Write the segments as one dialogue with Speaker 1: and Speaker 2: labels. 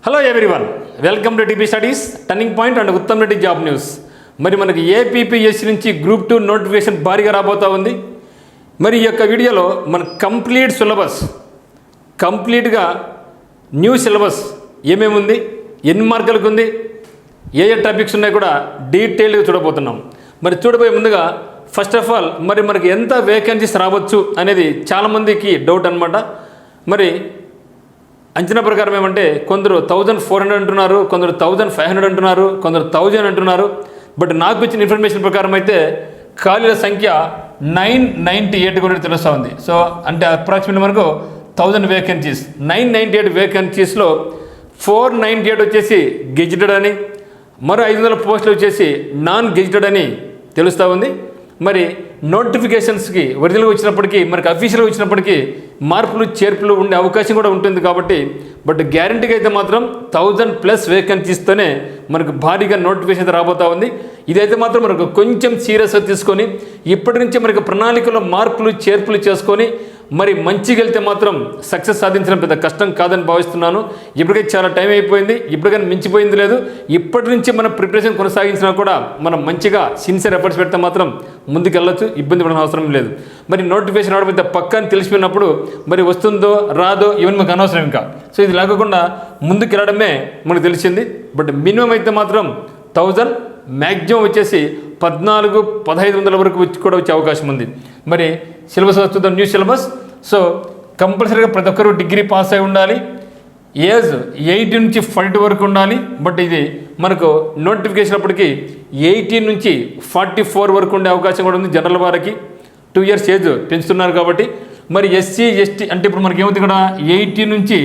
Speaker 1: Hello everyone, welcome to TP studies turning point and Uttam Reddy job news. మరి మనకి APPSC నుంచి group 2 notification భారీగా రాబోతూ ఉంది. మరి ఈ యొక్క వీడియోలో మన కంప్లీట్ సిలబస్, కంప్లీట్గా న్యూ సిలబస్ ఏమేమి ఉంది, ఎన్ని మార్కులకు ఉంది, ఏ టాపిక్స్ ఉన్నాయి కూడా డీటెయిల్గా చూడబోతున్నాం. మరి చూడబోయే ముందుగా ఫస్ట్ ఆఫ్ ఆల్ మరి మనకి ఎంత వేకెన్సీస్ రావచ్చు అనేది చాలామందికి డౌట్ అనమాట. మరి అంచనా ప్రకారం ఏమంటే కొందరు 1400 అంటున్నారు, కొందరు 1500 అంటున్నారు, కొందరు 1000 అంటున్నారు. బట్ నాకు వచ్చిన ఇన్ఫర్మేషన్ ప్రకారం అయితే ఖాళీల సంఖ్య 998 కూడా తెలుస్తూ ఉంది. సో అంటే అప్రాక్సిమేట్ మనకు 1000 వేకెన్సీస్, 998 వేకెన్సీస్లో 498 వచ్చేసి గెజిటెడ్ అని, మరో 500 పోస్టులు వచ్చేసి నాన్ గెజిటెడ్ అని తెలుస్తూ ఉంది. మరి నోటిఫికేషన్స్కి ఒరిజినల్గా వచ్చినప్పటికీ మనకి అఫీషియల్గా వచ్చినప్పటికీ మార్పులు చేర్పులు ఉండే అవకాశం కూడా ఉంటుంది కాబట్టి, బట్ గ్యారంటీగా అయితే మాత్రం 1000+ వేకెన్సీస్తోనే మనకు భారీగా నోటిఫికేషన్ రాబోతూ ఉంది. ఇదైతే మాత్రం మనకు కొంచెం సీరియస్గా తీసుకొని ఇప్పటి నుంచి మనకు ప్రణాళికలో మార్పులు చేర్పులు చేసుకొని మరి మంచిగా వెళ్తే మాత్రం సక్సెస్ సాధించడం పెద్ద కష్టం కాదని భావిస్తున్నాను. ఇప్పటికైతే చాలా టైం అయిపోయింది, ఇప్పటికైనా మించిపోయింది లేదు. ఇప్పటి నుంచి మనం ప్రిపరేషన్ కొనసాగించినా కూడా మనం మంచిగా సిన్సియర్ ఎఫర్ట్స్ పెడితే మాత్రం ముందుకు వెళ్ళొచ్చు, ఇబ్బంది పడిన అవసరం లేదు. మరి నోటిఫికేషన్ రావడం అయితే పక్కన తెలిసిపోయినప్పుడు మరి వస్తుందో రాదో ఇవన్నీ మనకు అనవసరం ఇంకా. సో ఇది లేకుండా ముందుకు వెళ్ళడమే మనకు తెలిసింది. బట్ మినిమం అయితే మాత్రం 1000, మ్యాక్సిమం వచ్చేసి 1400-1500 వరకు కూడా వచ్చే అవకాశం ఉంది. మరి సిలబస్ వస్తుందో న్యూ సిలబస్. సో కంపల్సరీగా ప్రతి ఒక్కరు డిగ్రీ పాస్ అయి ఉండాలి, ఏజ్ 18 నుంచి 40 వరకు ఉండాలి. బట్ ఇది మనకు నోటిఫికేషన్ అప్పటికి 18 నుంచి 44 వరకు ఉండే అవకాశం కూడా ఉంది. జనరల్ వారికి 2 ఇయర్స్ ఏజ్ పెంచుతున్నారు కాబట్టి. మరి ఎస్సీ ఎస్టీ అంటే ఇప్పుడు మనకి ఏమవుతుంది ఇక్కడ 18 నుంచి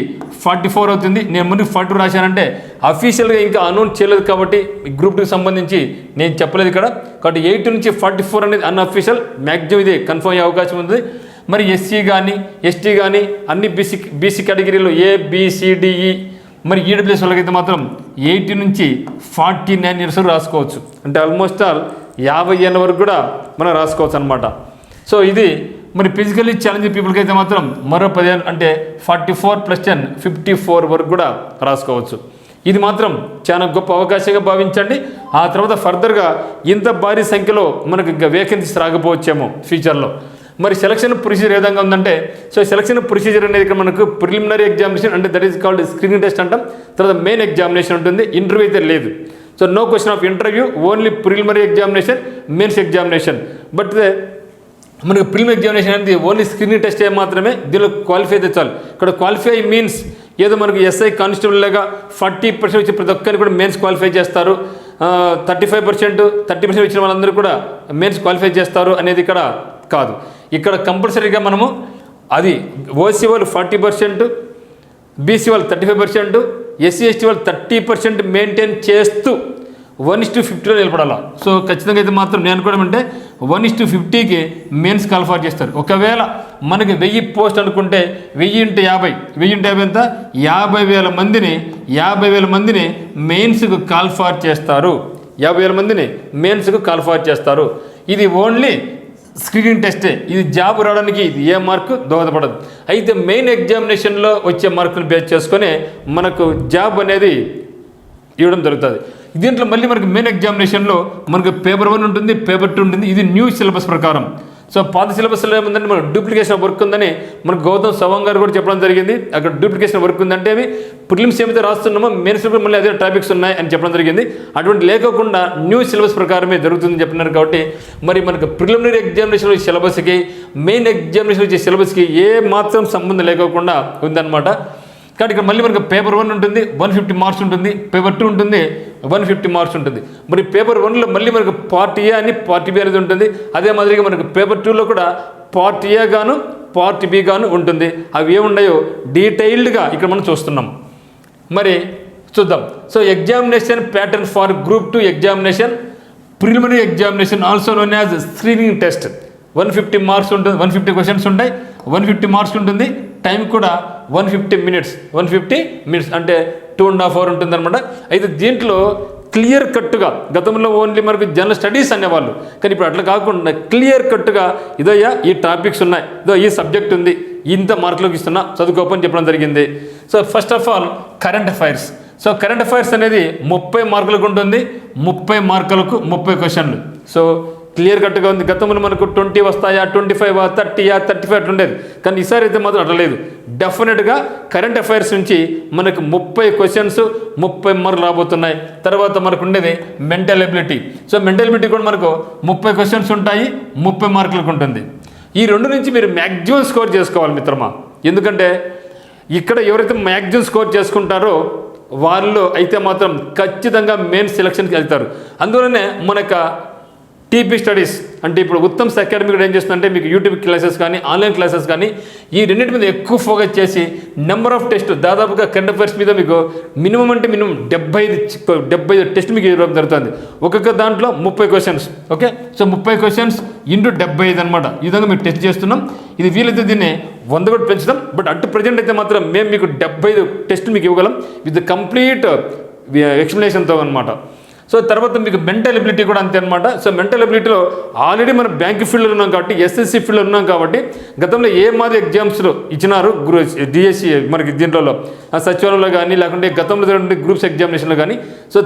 Speaker 1: 44 అవుతుంది. నేను ముందు 42 రాశానంటే అఫీషియల్గా ఇంకా అనౌన్స్ చేయలేదు కాబట్టి గ్రూప్ 2కి సంబంధించి నేను చెప్పలేదు ఇక్కడ. కాబట్టి 18 నుంచి 44 అనేది అన్అఫీషియల్, మ్యాక్సిమం ఇది కన్ఫర్మ్ అయ్యే అవకాశం ఉంది. మరి ఎస్సీ కానీ ఎస్టీ కానీ అన్ని బీసీ కేటగిరీలో ABCDE మరి ఈడబ్ల్యూఎస్ వాళ్ళకైతే మాత్రం 18 నుంచి 49 ఇయర్స్ వరకు రాసుకోవచ్చు. అంటే ఆల్మోస్ట్ ఆల్ 50 ఏళ్ళ వరకు కూడా మనం రాసుకోవచ్చు అనమాట. సో ఇది మరి ఫిజికల్లీ ఛాలెంజ్ పీపుల్కి అయితే మాత్రం మరో 10 అంటే 44+10 54 వరకు కూడా రాసుకోవచ్చు. ఇది మాత్రం చాలా గొప్ప అవకాశంగా భావించండి. ఆ తర్వాత ఫర్దర్గా ఇంత భారీ సంఖ్యలో మనకు ఇంకా వేకెన్సీస్ రాకపోవచ్చేమో ఫ్యూచర్లో. మరి సెలక్షన్ ప్రొసీజర్ ఏ విధంగా ఉందంటే, సో సెలక్షన్ ప్రొసీజర్ అనేది ఇక్కడ మనకు ప్రిలిమినరీ ఎగ్జామినేషన్ అంటే that is called screening test అంటాం. తర్వాత మెయిన్ ఎగ్జామినేషన్ ఉంటుంది, ఇంటర్వ్యూ అయితే లేదు. So no question of interview, only preliminary examination, mains examination. But మనకు ప్రిలిమినరీ ఎగ్జామినేషన్ అనేది ఓన్లీ స్క్రీనింగ్ టెస్ట్ మాత్రమే. దీనిలో క్వాలిఫై అయితే చాలు. ఇక్కడ క్వాలిఫై మీన్స్ ఏదో మనకు ఎస్ఐ కానిస్టేబుల్ లాగా 40% వచ్చి ప్రతి ఒక్కరిని కూడా మెయిన్స్ క్వాలిఫై చేస్తారు, 30% వచ్చిన వాళ్ళందరూ కూడా మెయిన్స్ క్వాలిఫై చేస్తారు అనేది ఇక్కడ కాదు. ఇక్కడ కంపల్సరీగా మనము అది ఓసీ వాళ్ళు 40%, బీసీ వాళ్ళు 35%, ఎస్సీ ఎస్టీ వాళ్ళు 30% మెయింటైన్ చేస్తూ 1:50లో నిలబడాలి. సో ఖచ్చితంగా అయితే మాత్రం నేను అనుకోవడం అంటే 1:50కి మెయిన్స్ క్వాలిఫై చేస్తారు. ఒకవేళ మనకి 1000 పోస్ట్ అనుకుంటే 1000 × 50, 1000 × 50 ఎంత, 50,000 మందిని మెయిన్స్కు క్వాలిఫై చేస్తారు. 50,000 మందిని మెయిన్స్కు క్వాలిఫై చేస్తారు. ఇది ఓన్లీ స్క్రీనింగ్ టెస్టే. ఇది జాబ్ రావడానికి ఇది ఏ మార్కు దోహదపడదు. అయితే మెయిన్ ఎగ్జామినేషన్లో వచ్చే మార్కులు బేస్ చేసుకొని మనకు జాబ్ అనేది ఇవ్వడం జరుగుతుంది. దీంట్లో మళ్ళీ మనకి మెయిన్ ఎగ్జామినేషన్లో మనకు పేపర్ 1 ఉంటుంది, పేపర్ 2 ఉంటుంది. ఇది న్యూ సిలబస్ ప్రకారం. సో పాత సిలబస్లో ఏముందంటే మనకు డూప్లికేషన్ వర్క్ ఉందని మనకు గౌతమ్ సవాంగ్ గారు కూడా చెప్పడం జరిగింది. అక్కడ డూప్లికేషన్ వర్క్ ఉందంటే అవి ప్రిలిమ్స్ ఏమైతే రాస్తున్నామో మెయిన్స్ కూడా మళ్ళీ అదే టాపిక్స్ ఉన్నాయి అని చెప్పడం జరిగింది. అటువంటి లేకోకుండా న్యూ సిలబస్ ప్రకారమే జరుగుతుందని చెప్పినారు. కాబట్టి మరి మనకు ప్రిలిమినరీ ఎగ్జామినేషన్ సిలబస్కి మెయిన్ ఎగ్జామినేషన్ వచ్చే సిలబస్కి ఏ మాత్రం సంబంధం లేకోకుండా ఉందన్నమాట. కాబట్టి ఇక్కడ మళ్ళీ మనకు పేపర్ 1 ఉంటుంది, 150 మార్క్స్ ఉంటుంది, పేపర్ 2 ఉంటుంది, 150 మార్క్స్ ఉంటుంది. మరి పేపర్ 1లో మళ్ళీ మనకు పార్ట్ ఏ అని పార్ట్ బి అనేది ఉంటుంది. అదే మాదిరిగా మనకు పేపర్ 2లో కూడా పార్ట్ ఏ గాను పార్ట్ బి గాను ఉంటుంది. అవి ఏమున్నాయో డీటెయిల్డ్గా ఇక్కడ మనం చూస్తున్నాం. మరి చూద్దాం. So examination pattern for group 2 examination, preliminary examination also known as screening test. 150 marks ఉంటుంది, 150 క్వశ్చన్స్ ఉంటాయి, 150 మార్క్స్ ఉంటుంది. టైం కూడా 150 మినిట్స్ అంటే 2.5 hours ఉంటుంది అనమాట. అయితే దీంట్లో క్లియర్ కట్గా గతంలో ఓన్లీ మనకు జనరల్ స్టడీస్ అనేవాళ్ళు, కానీ ఇప్పుడు అట్లా కాకుండా క్లియర్ కట్గా ఇదయ్యా ఈ టాపిక్స్ ఉన్నాయి, ఇదో ఈ సబ్జెక్ట్ ఉంది, ఇంత మార్కులకు ఇస్తున్నా చదువుకోపని చెప్పడం జరిగింది. So first of all current affairs. So current affairs అనేది 30 మార్కులకు ఉంటుంది, 30 మార్కులకు 30 క్వశ్చన్లు. సో క్లియర్ కట్గా ఉంది. గతంలో మనకు 20 వస్తాయా, 25 30 35 అట్లా ఉండేది. కానీ ఈసారి అయితే మాత్రం అట్లా లేదు. డెఫినెట్గా కరెంట్ అఫైర్స్ నుంచి మనకు 30 క్వశ్చన్స్ 30 మార్కులు రాబోతున్నాయి. తర్వాత మనకు ఉండేది mental ability. So mental ability కూడా మనకు 30 క్వశ్చన్స్ ఉంటాయి, 30 మార్కులకు ఉంటుంది. ఈ రెండు నుంచి మీరు మ్యాక్సిమం స్కోర్ చేసుకోవాలి మిత్రమా. ఎందుకంటే ఇక్కడ ఎవరైతే మ్యాక్సిమం స్కోర్ చేసుకుంటారో వాళ్ళు అయితే మాత్రం ఖచ్చితంగా మెయిన్ సెలక్షన్కి వెళ్తారు. అందువల్లనే మనకు టీపీ స్టడీస్ అంటే ఇప్పుడు ఉత్తమ్స్ అకాడమీ కూడా ఏం చేస్తుందంటే మీకు యూట్యూబ్ క్లాసెస్ కానీ ఆన్లైన్ క్లాసెస్ కానీ ఈ రెండింటి మీద ఎక్కువ ఫోకస్ చేసి నెంబర్ ఆఫ్ టెస్ట్ దాదాపుగా కరెంట్ అఫైర్స్ మీద మీకు మినిమం అంటే మినిమం 75 టెస్ట్ మీకు ఇవ్వడం జరుగుతుంది. ఒక్కొక్క దాంట్లో 30 questions. Okay, so 30 questions into 75 అనమాట. ఈ విధంగా మీరు టెస్ట్ చేస్తున్నాం. ఇది వీలైతే దీన్ని 100 కూడా పెంచుతాం. బట్ అటు ప్రజెంట్ అయితే మాత్రం మేము మీకు 75 టెస్ట్ మీకు ఇవ్వగలం విత్ కంప్లీట్ ఎక్స్ప్లెనేషన్తో అనమాట. సో తర్వాత మీకు మెంటల్ ఎబిలిటీ కూడా అంతే అనమాట. సో మెంటల్ ఎబిలిటీలో ఆల్రెడీ మనం బ్యాంక్ ఫీల్డ్లో ఉన్నాం కాబట్టి, ఎస్ఎస్సి ఫీల్డ్లో ఉన్నాం కాబట్టి, గతంలో ఏ మాది ఎగ్జామ్స్లో ఇచ్చినారు డిఎస్సి మనకి దీంట్లో సచివాలయంలో కానీ లేకుంటే గతంలో జరిగిన గ్రూప్స్ ఎగ్జామినేషన్లో కానీ, సో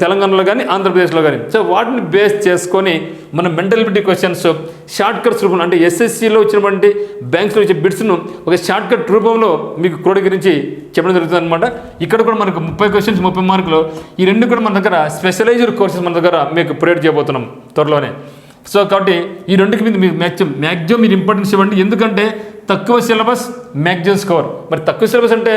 Speaker 1: తెలంగాణలో కానీ ఆంధ్రప్రదేశ్లో కానీ, సో వాటిని బేస్ చేసుకొని మనం mental ability questions short cuts రూపంలో అంటే ఎస్ఎస్సిలో వచ్చినటువంటి బ్యాంక్స్లో వచ్చే బిట్స్ను ఒక షార్ట్ కట్ రూపంలో మీకు గురించి చెప్పడం జరుగుతుంది అనమాట. ఇక్కడ కూడా మనకు 30 క్వశ్చన్స్ 30 మార్కులు. ఈ రెండు కూడా మన దగ్గర స్పెషలైజ్డ్ కోర్సెస్ మన దగ్గర మీకు ప్రొవైడ్ చేయబోతున్నాం త్వరలోనే. సో కాబట్టి ఈ రెండుకి మీద మీరు మ్యాక్సిమం మీరు ఇంపార్టెన్స్ ఇవ్వండి. ఎందుకంటే తక్కువ సిలబస్ మ్యాక్సిమం స్కోర్. మరి తక్కువ సిలబస్ అంటే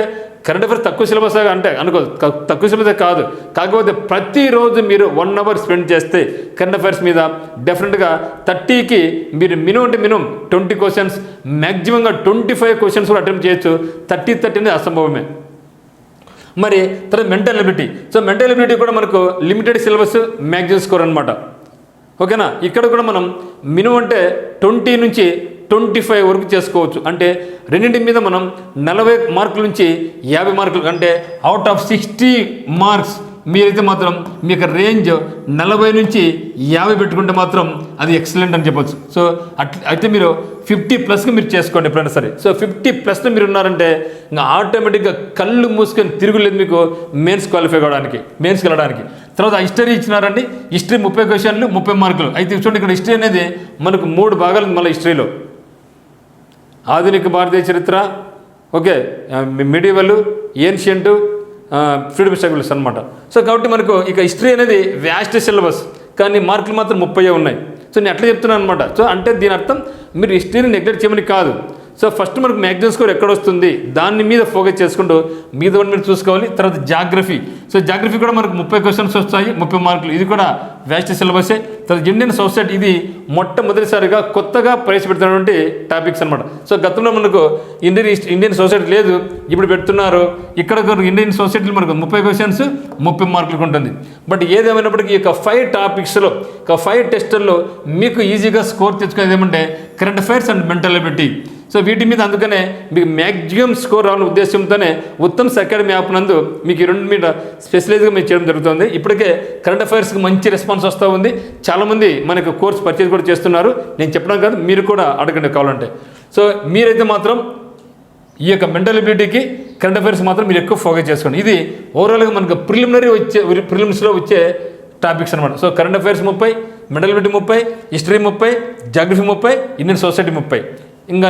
Speaker 1: కరెంట్ అఫైర్స్ తక్కువ సిలబస్ అంటే అనుకోదు, తక్కువ సిలబస్ కాదు. కాకపోతే ప్రతిరోజు మీరు 1 అవర్ స్పెండ్ చేస్తే కరెంట్ అఫైర్స్ మీద డెఫినెట్గా 30కి మీరు మినిమం అంటే మినిమం 20 క్వశ్చన్స్ మ్యాక్సిమంగా 25 క్వశ్చన్స్ కూడా అటెంప్ట్ చేయొచ్చు. 30 అనేది అసంభవమే. మరి తర్వాత mental ability. So mental ability కూడా మనకు లిమిటెడ్ సిలబస్ మ్యాక్సిమం స్కోర్ అనమాట. ఓకేనా. ఇక్కడ కూడా మనం మినిమం అంటే 20 నుంచి 25 వరకు చేసుకోవచ్చు. అంటే రెండింటి మీద మనం 40 మార్కుల నుంచి 50 మార్కులు అంటే అవుట్ ఆఫ్ 60 మార్క్స్ మీరైతే మాత్రం మీకు రేంజ్ 40 నుంచి 50 పెట్టుకుంటే మాత్రం అది ఎక్సలెంట్ అని చెప్పొచ్చు. సో అయితే మీరు 50+ మీరు చేసుకోండి ఎప్పుడైనా సరే. సో 50+ మీరు ఉన్నారంటే ఇంకా ఆటోమేటిక్గా కళ్ళు మూసుకొని తిరుగులేదు మీకు మెయిన్స్ క్వాలిఫై కావడానికి, మెయిన్స్కి వెళ్ళడానికి. తర్వాత హిస్టరీ ఇచ్చినారండి. హిస్టరీ 30 క్వశ్చన్లు 30 మార్కులు. అయితే చూడండి ఇక్కడ హిస్టరీ అనేది మనకు 3 భాగాలు మళ్ళీ హిస్టరీలో ఆధునిక భారతీయ చరిత్ర, okay, medieval, ancient, freedom struggles అనమాట. సో కాబట్టి మనకు ఇక హిస్టరీ అనేది వ్యాస్ట్ సిలబస్ కానీ మార్కులు మాత్రం 30 ఉన్నాయి. సో నేను ఎట్లా చెప్తున్నాను అనమాట. సో అంటే దీని అర్థం మీరు హిస్టరీని నెగ్లెక్ట్ చేయమని కాదు. సో ఫస్ట్ మనకు మ్యాక్సిమం స్కోర్ ఎక్కడ వస్తుంది దాని మీద ఫోకస్ చేసుకుంటూ మీద మీరు చూసుకోవాలి. తర్వాత జాగ్రఫీ. సో జాగ్రఫీ కూడా మనకు 30 క్వశ్చన్స్ వస్తాయి, 30 మార్కులు. ఇది కూడా వ్యాస్ట్ సిలబసే. తర్వాత ఇండియన్ సొసైటీ ఇది మొట్టమొదటిసారిగా కొత్తగా ప్రవేశపెడుతున్నటువంటి టాపిక్స్ అనమాట. సో గతంలో మనకు ఇండియన్ సొసైటీ లేదు, ఇప్పుడు పెడుతున్నారు. ఇక్కడ ఇండియన్ సొసైటీలో మనకు 30 క్వశ్చన్స్ 30 మార్కులకు ఉంటుంది. బట్ ఏదేమైనప్పటికీ ఈ యొక్క 5 టాపిక్స్లో 5 టెస్టుల్లో మీకు ఈజీగా స్కోర్ తెచ్చుకునేది ఏమంటే current affairs and mental ability. So వీటి మీద అందుకనే మీకు మ్యాక్సిమం స్కోర్ రావాలనే ఉద్దేశంతోనే ఉత్తమ్స్ అకాడమీ యాప్ నందు మీకు ఈ రెండు మీద స్పెషలైజ్గా మీరు చేయడం జరుగుతుంది. ఇప్పటికే కరెంట్ అఫైర్స్కి మంచి రెస్పాన్స్ వస్తూ ఉంది. చాలామంది మనకు కోర్స్ పర్చేజ్ కూడా చేస్తున్నారు. నేను చెప్పడం కాదు, మీరు కూడా అడగండి కావాలంటే. సో మీరైతే మాత్రం ఈ యొక్క మెంటల్ ఎబిలిటీకి కరెంట్ అఫైర్స్ మాత్రం మీరు ఎక్కువ ఫోకస్ చేసుకోండి. ఇది ఓవరాల్గా మనకు ప్రిలిమ్స్లో వచ్చే టాపిక్స్ అనమాట. So current affairs 30, mental ability 30, history 30, geography 30, Indian society 30. ఇంకా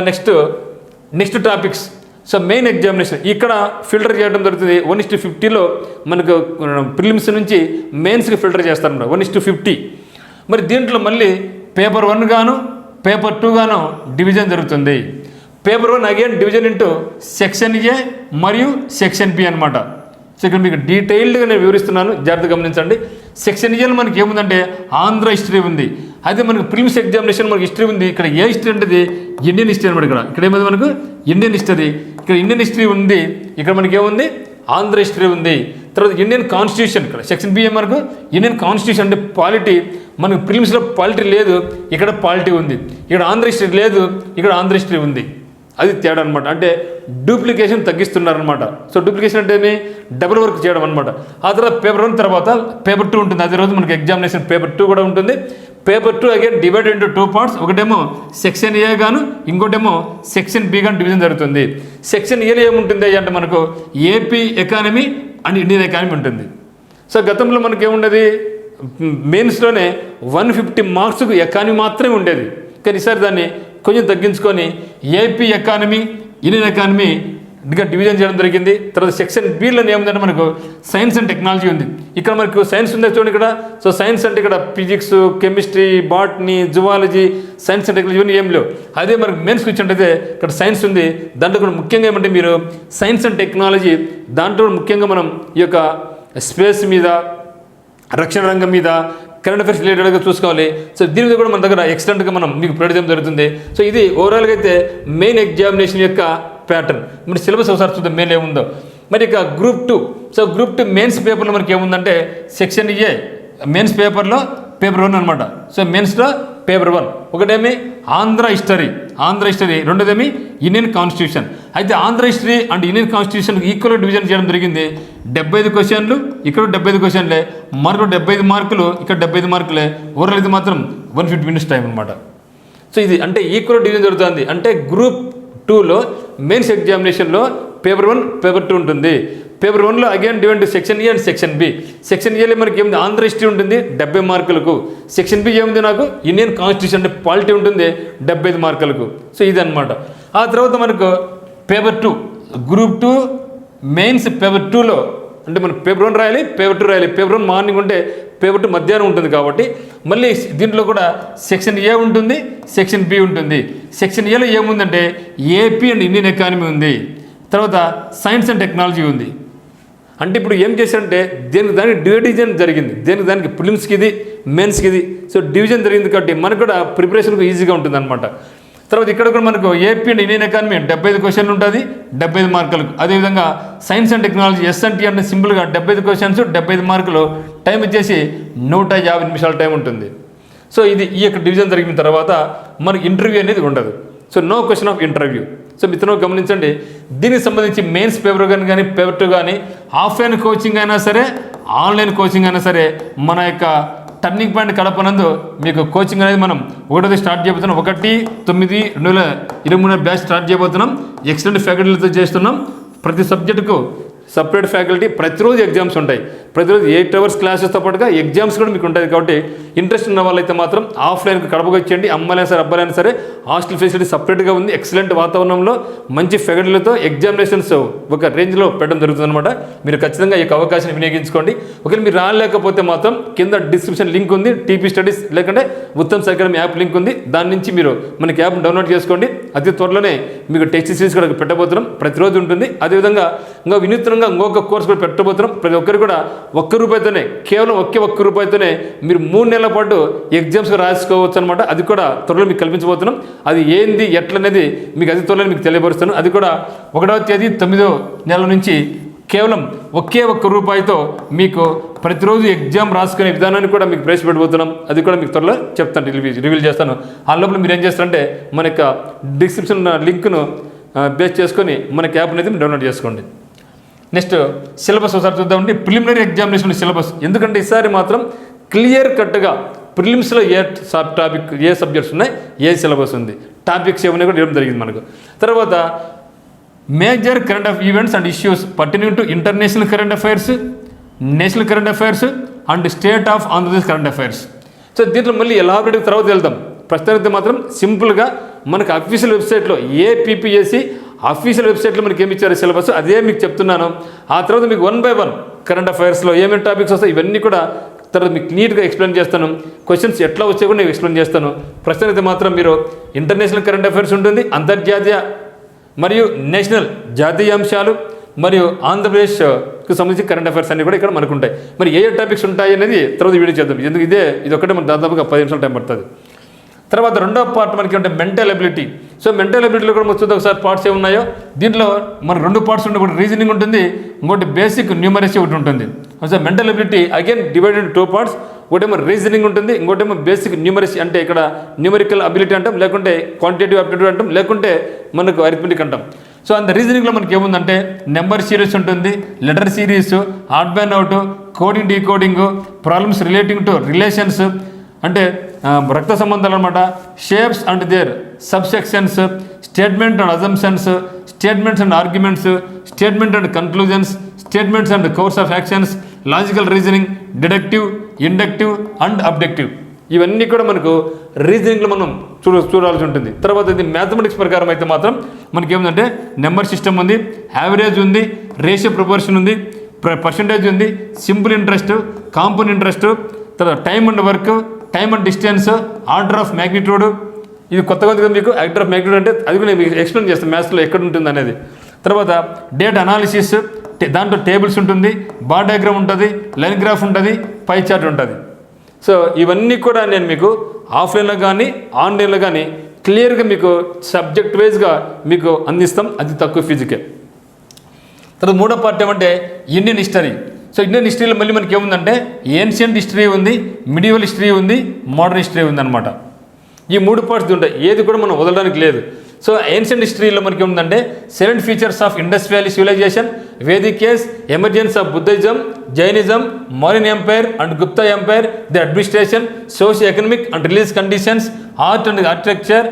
Speaker 1: next topics. So main examination ఇక్కడ ఫిల్టర్ చేయడం జరుగుతుంది. 1:50లో మనకు ప్రిలిమ్స్ నుంచి మెయిన్స్కి ఫిల్టర్ చేస్తారన్నమాట 1:50. మరి దీంట్లో మళ్ళీ పేపర్ 1 గాను పేపర్ 2 గాను డివిజన్ జరుగుతుంది. Paper 1 again division into section ఏ మరియు సెక్షన్ బి అనమాట. సో ఇక్కడ మీకు డీటెయిల్డ్గా నేను వివరిస్తున్నాను, జాగ్రత్తగా గమనించండి. సెక్షన్ ఏలో మనకి ఏముందంటే ఆంధ్ర హిస్టరీ ఉంది. అయితే మనకు ప్రిలిమ్స్ ఎగ్జామినేషన్ మనకి హిస్టరీ ఉంది. ఇక్కడ ఏ హిస్టరీ అంటే ఇండియన్ హిస్టరీ అనమాట. ఇక్కడ ఏమైంది మనకు ఇండియన్ హిస్టరీ. ఇక్కడ ఇండియన్ హిస్టరీ ఉంది. ఇక్కడ మనకి ఏముంది ఆంధ్ర హిస్టరీ ఉంది. తర్వాత ఇండియన్ కాన్స్టిట్యూషన్. ఇక్కడ సెక్షన్ బిఏ మనకు ఇండియన్ కాన్స్టిట్యూషన్ అంటే పాలిటీ. మనకు ప్రిలిమ్స్లో పాలిటీ లేదు, ఇక్కడ పాలిటీ ఉంది. ఇక్కడ ఆంధ్ర హిస్టరీ లేదు, ఇక్కడ ఆంధ్ర హిస్టరీ ఉంది. అది తేడా అనమాట. అంటే డూప్లికేషన్ తగ్గిస్తున్నారనమాట. సో డూప్లికేషన్ అంటే ఏమి డబుల్ వర్క్ చేయడం అనమాట. ఆ తర్వాత పేపర్ 1 తర్వాత పేపర్ 2 ఉంటుంది. అదే రోజు మనకి ఎగ్జామినేషన్ పేపర్ 2 కూడా ఉంటుంది. Paper 2 again divide into 2 parts. ఒకటేమో సెక్షన్ ఏ గాను, ఇంకోటేమో సెక్షన్ బి గాను డివిజన్ జరుగుతుంది. సెక్షన్ ఏలో ఏముంటుంది అంటే మనకు AP economy and Indian economy ఉంటుంది. సో గతంలో మనకి ఏముండేది, మెయిన్స్లోనే 150 మార్క్స్కు ఎకానమీ మాత్రమే ఉండేది. కానీ ఈసారి దాన్ని కొంచెం తగ్గించుకొని ఏపీ ఎకానమీ, ఇండియన్ ఎకానమీ ఇంకా డివిజన్ చేయడం జరిగింది. తర్వాత సెక్షన్ బిలో ఏముందంటే మనకు సైన్స్ అండ్ టెక్నాలజీ ఉంది. ఇక్కడ మనకు సైన్స్ ఉంది చూడండి ఇక్కడ. సో సైన్స్ అంటే ఇక్కడ physics, chemistry, botany, zoology, science and technology ఇవన్నీ ఏం లేవు. అదే మనకు మెయిన్స్ కూర్చుంటే ఇక్కడ సైన్స్ ఉంది. దాంట్లో కూడా ముఖ్యంగా ఏమంటే మీరు సైన్స్ అండ్ టెక్నాలజీ దాంట్లో ముఖ్యంగా మనం ఈ యొక్క స్పేస్ మీద, రక్షణ రంగం మీద, కరెంట్ అఫైర్స్ రిలేటెడ్గా చూసుకోవాలి. సో దీని మీద కూడా మన దగ్గర ఎక్స్టెంట్గా మనం మీకు ప్రొవైడ్ చేయడం జరుగుతుంది. సో ఇది ఓవరాల్గా అయితే మెయిన్ ఎగ్జామినేషన్ యొక్క ప్యాటర్న్. మరి సిలబస్ ఒకసారి చూద్దాం మెయిన్ ఏముందో. మరి ఇక గ్రూప్ 2. సో గ్రూప్ 2 మెయిన్స్ పేపర్లో మనకి ఏముందంటే సెక్షన్ ఏ మెయిన్స్ పేపర్లో పేపర్ 1 అనమాట. సో మెయిన్స్లో పేపర్ 1 ఒకటేమి ఆంధ్ర హిస్టరీ, రెండోదేమి ఇండియన్ కాన్స్టిట్యూషన్. అయితే Andhra history and Indian constitution equal division చేయడం జరిగింది. 75 క్వశ్చన్లు, ఇక్కడ 75 క్వశ్చన్లే, మరొక 75 మార్కులు, ఇక్కడ 75 మార్కులే. ఓవరాల్ అయితే మాత్రం 150 మినిట్స్ టైం అనమాట. సో ఇది అంటే ఈక్వల్ డివిజన్ జరుగుతుంది. అంటే గ్రూప్ 2లో మెయిన్స్ ఎగ్జామినేషన్లో పేపర్ 1, పేపర్ 2 ఉంటుంది. పేపర్ 1లో again divide section A and section B. Section ఏలో మనకి ఏముంది, ఆంధ్ర హిస్టరీ ఉంటుంది 70 మార్కులకు. సెక్షన్ బి ఏముంది నాకు ఇండియన్ కాన్స్టిట్యూషన్ అంటే పాలిటీ ఉంటుంది 75 మార్కులకు. సో ఇది అనమాట. ఆ తర్వాత మనకు పేపర్ 2 గ్రూప్ 2 మెయిన్స్ పేపర్ 2లో అంటే మనం పేపర్ 1 రాయాలి, పేపర్ 2 రాయాలి. పేపర్ 1 మార్నింగ్ ఉంటే పేపర్ 2 మధ్యాహ్నం ఉంటుంది కాబట్టి మళ్ళీ దీంట్లో కూడా సెక్షన్ ఏ ఉంటుంది, సెక్షన్ బి ఉంటుంది. సెక్షన్ ఏలో ఏముందంటే ఏపీ అండ్ ఇండియన్ ఎకానమీ ఉంది. తర్వాత సైన్స్ అండ్ టెక్నాలజీ ఉంది. అంటే ఇప్పుడు ఏం చేశారంటే దానికి డివిజన్ జరిగింది. దానికి ప్రిలిమ్స్కి ఇది, మెయిన్స్కి ఇది. సో డివిజన్ జరిగింది కాబట్టి మనకు కూడా ప్రిపరేషన్కు ఈజీగా ఉంటుంది అనమాట. తర్వాత ఇక్కడ కూడా మనకు ఏపీ అండ్ ఇండియన్ ఎకానమీ 75 క్వశ్చన్లు ఉంటుంది 75 మార్కులకు. అదేవిధంగా సైన్స్ అండ్ టెక్నాలజీ ఎస్ఎన్టీ అంటే సింపుల్గా 75 క్వశ్చన్స్ 75 మార్కులు. టైం వచ్చేసి 150 నిమిషాల టైం ఉంటుంది. సో ఇది ఈ యొక్క డివిజన్ జరిగిన తర్వాత మనకి ఇంటర్వ్యూ అనేది ఉండదు. So no question of interview. So మిత్రులు గమనించండి, దీనికి సంబంధించి మెయిన్స్ పేపర్ కానీ పేపర్ 2 కానీ ఆఫ్లైన్ కోచింగ్ అయినా సరే, ఆన్లైన్ కోచింగ్ అయినా సరే మన యొక్క టర్నింగ్ పాయింట్ కడప నందు మీకు కోచింగ్ అనేది మనం 1వ స్టార్ట్ చేయబోతున్నాం. 1/9/2023 బ్యాచ్ స్టార్ట్ చేయబోతున్నాం. ఎక్సలెంట్ ఫ్యాకల్టీలతో చేస్తున్నాం. ప్రతి సబ్జెక్టుకు సపరేట్ ఫ్యాకల్టీ, ప్రతిరోజు ఎగ్జామ్స్ ఉంటాయి. ప్రతిరోజు 8 అవర్స్ క్లాసెస్తో పాటుగా ఎగ్జామ్స్ కూడా మీకు ఉంటాయి. కాబట్టి ఇంట్రెస్ట్ ఉన్న వాళ్ళైతే మాత్రం ఆఫ్లైన్కి కడపకు వచ్చేయండి. అమ్మాయినా సరే అబ్బాయినా సరే హాస్టల్ ఫెసిలిటీ సపరేట్గా ఉంది. ఎక్సలెంట్ వాతావరణంలో మంచి ఫ్యాకల్టీలతో ఎగ్జామినేషన్స్ ఒక రేంజ్లో పెట్టడం జరుగుతుంది అనమాట. మీరు ఖచ్చితంగా ఈ యొక్క అవకాశాన్ని వినియోగించుకోండి. ఒకవేళ మీరు రాలేకపోతే మాత్రం కింద డిస్క్రిప్షన్ లింక్ ఉంది, టీపీ స్టడీస్ లేకుంటే ఉత్తమ్ అకాడమీ యాప్ లింక్ ఉంది. దాని నుంచి మీరు మనకి యాప్ డౌన్లోడ్ చేసుకోండి. అతి త్వరలోనే మీకు టెస్ట్ సిరీస్ కూడా పెట్టబోతున్నాం. ప్రతిరోజు ఉంటుంది. అదేవిధంగా ఇంకా వినూత్నంగా ఇంకొక కోర్స్ కూడా పెట్టబోతున్నాం. ప్రతి ఒక్కరు కూడా ₹1 కేవలం ఒక్క రూపాయితోనే మీరు 3 నెలల పాటు ఎగ్జామ్స్ రాసుకోవచ్చు అనమాట. అది కూడా త్వరలో మీకు కల్పించబోతున్నాం. అది ఏంది ఎట్లనేది మీకు అతి త్వరలో మీకు తెలియపరుస్తాను. అది కూడా 1వ తేదీ 9వ నెల నుంచి కేవలం ఒక్క రూపాయితో మీకు ప్రతిరోజు ఎగ్జామ్ రాసుకునే విధానాన్ని కూడా మీకు ప్రవేశపెట్టబోతున్నాం. అది కూడా మీకు త్వరలో చెప్తాను, రివీల్ చేస్తాను. ఆ లోపల మీరు ఏం చేస్తారంటే మన యొక్క డిస్క్రిప్షన్ లింక్ను బేస్ చేసుకొని మనకి యాప్ అనేది డౌన్లోడ్ చేసుకోండి. నెక్స్ట్ సిలబస్ ఒకసారి చూద్దామండి. Preliminary examination syllabus. ఎందుకంటే ఈసారి మాత్రం క్లియర్ కట్గా ప్రిలిమ్స్లో ఏ సబ్జెక్ట్స్ ఉన్నాయి, ఏ సిలబస్ ఉంది, టాపిక్స్ ఏమైనా కూడా ఇవ్వడం జరిగింది మనకు. తర్వాత major current of events and issues pertaining to international current affairs, national current affairs and state of Andhra Pradesh current affairs. So దీంట్లో మళ్ళీ ఎలాబరేట్ తర్వాత వెళ్దాం. ప్రస్తుతానికి మాత్రం సింపుల్గా మనకు అఫీషియల్ వెబ్సైట్లో ఏపీపీఎస్సీ అఫీషియల్ వెబ్సైట్లో మనకి ఏమి ఇచ్చారు సిలబస్ అదే మీకు చెప్తున్నాను. ఆ తర్వాత మీకు 1 by 1 కరెంట్ అఫైర్స్లో ఏమేమి టాపిక్స్ వస్తాయి ఇవన్నీ కూడా తర్వాత మీకు నీట్గా ఎక్స్ప్లెయిన్ చేస్తాను. క్వశ్చన్స్ ఎట్లా వచ్చాయి కూడా నేను ఎక్స్ప్లెయిన్ చేస్తాను. ప్రస్తుతానికి మాత్రం మీరు ఇంటర్నేషనల్ కరెంట్ అఫైర్స్ ఉంటుంది, అంతర్జాతీయ మరియు నేషనల్ జాతీయ అంశాలు మరియు ఆంధ్రప్రదేశ్కు సంబంధించి కరెంట్ అఫైర్స్ అన్నీ కూడా ఇక్కడ మనకు ఉంటాయి. మరి ఏ టాపిక్స్ ఉంటాయి అనేది తర్వాత వీడియో చేద్దాం. ఎందుకు ఇది ఒకటే మనకు దాదాపుగా 10 నిమిషాలు టైం పడుతుంది. తర్వాత రెండో పార్ట్ మనకి అంటే మెంటల్ ఎబిలిటీ. సో మెంటల్ ఎబిలిటీలో కూడా మనం చూద్దాం ఒకసారి పార్ట్స్ ఏమున్నాయో. దీంట్లో మన 2 పార్ట్స్ ఉంటాయి. ఒకటి రీజనింగ్ ఉంటుంది, ఇంకోటి బేసిక్ న్యూమరసీ ఒకటి ఉంటుంది. So mental ability again divided 2 parts. ఒకటేమో రీజనింగ్ ఉంటుంది, ఇంకోటేమో బేసిక్ న్యూమరసీ అంటే ఇక్కడ న్యూమరికల్ అబిలిటీ అంటాం, లేకుంటే క్వాంటిటేటివ్ అబిలిటీ అంటాం, లేకుంటే మనకు అరిథమెటిక్ అంటాం. సో అంత రీజనింగ్లో మనకి ఏముందంటే నెంబర్ సిరీస్ ఉంటుంది, letter series, odd man out, coding decoding, problems relating to relations అంటే రక్త సంబంధాలు అనమాట. Shapes and their subsections, statement and assumptions, statements and arguments, statement and conclusions, statements and course of actions, logical reasoning, deductive, inductive and objective. ఇవన్నీ కూడా మనకు రీజనింగ్లో మనం చూడాల్సి ఉంటుంది. తర్వాత ఇది మ్యాథమెటిక్స్ ప్రకారం అయితే మాత్రం మనకి ఏముందంటే నెంబర్ సిస్టమ్ ఉంది, యావరేజ్ ఉంది, రేషియో ప్రపోర్షన్ ఉంది, పర్సంటేజ్ ఉంది, సింపుల్ ఇంట్రెస్ట్, కాంపౌండ్ ఇంట్రెస్ట్, తర్వాత time and work, time and distance, order of magnitude. ఇది కొత్తగా ఉంది కదా మీకు. ఆర్డర్ ఆఫ్ మ్యాగ్నిట్యూడ్ అంటే అది కూడా నేను మీకు ఎక్స్ప్లెయిన్ చేస్తాను మ్యాథ్స్లో ఎక్కడ ఉంటుంది అనేది. తర్వాత డేటా అనాలిసిస్, దాంట్లో టేబుల్స్ ఉంటుంది, బార్ డయాగ్రామ్ ఉంటుంది, లైన్ గ్రాఫ్ ఉంటుంది, పై చార్ట్ ఉంటుంది. సో ఇవన్నీ కూడా నేను మీకు ఆఫ్లైన్లో కానీ ఆన్లైన్లో కానీ క్లియర్గా మీకు సబ్జెక్ట్ వైజ్గా మీకు అందిస్తాం. అది తక్కువ ఫీజుకే. తర్వాత మూడో పార్ట్ ఏమంటే ఇండియన్ హిస్టరీ. సో ఇండియన్ హిస్టరీలో మళ్ళీ మనకి ఏముందంటే ఏన్షియంట్ హిస్టరీ ఉంది, మిడివల్ హిస్టరీ ఉంది, మోడర్న్ హిస్టరీ ఉంది అనమాట. ఈ మూడు పార్ట్స్ ఉంటాయి, ఏది కూడా మనం వదలడానికి లేదు. సో ఏన్షియంట్ హిస్టరీలో మనకి ఏముందంటే 7 features of Indus valley civilisation, Vedic age, emergence of Buddhism, Jainism, Mauryan empire and Gupta empire, the administration, socio economic and religious conditions, art and architecture,